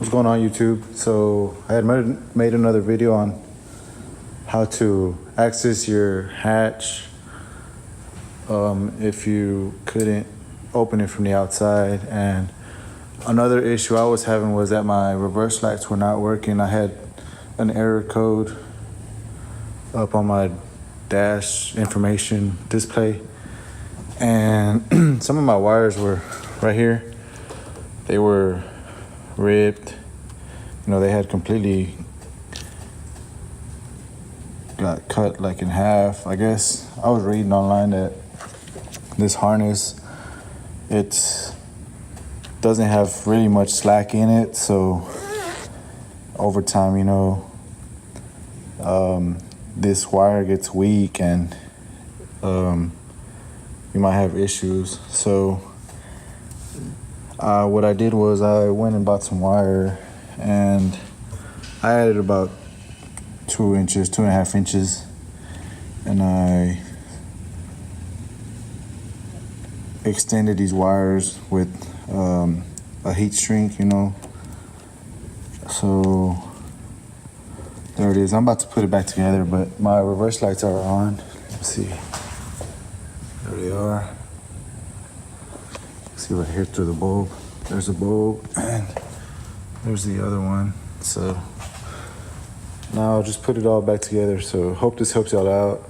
What's going on, YouTube? So I had made another video on how to access your hatch if you couldn't open it from the outside. And another issue I was having was that my reverse lights were not working. I had an error code up on my dash information display, and some of my wires were right here. They were ripped. You know, they had completely got cut like in half. I guess I was reading online that this harness, it doesn't have really much slack in it, so over time, you know, this wire gets weak and you might have issues. So what I did was I went and bought some wire, and I added about 2.5 inches, and I extended these wires with a heat shrink, you know. So there it is. I'm about to put it back together, but my reverse lights are on. Let's see. There they are. See right here through the bulb. There's a bulb, and there's the other one. So now I'll just put it all back together. So hope this helps y'all out.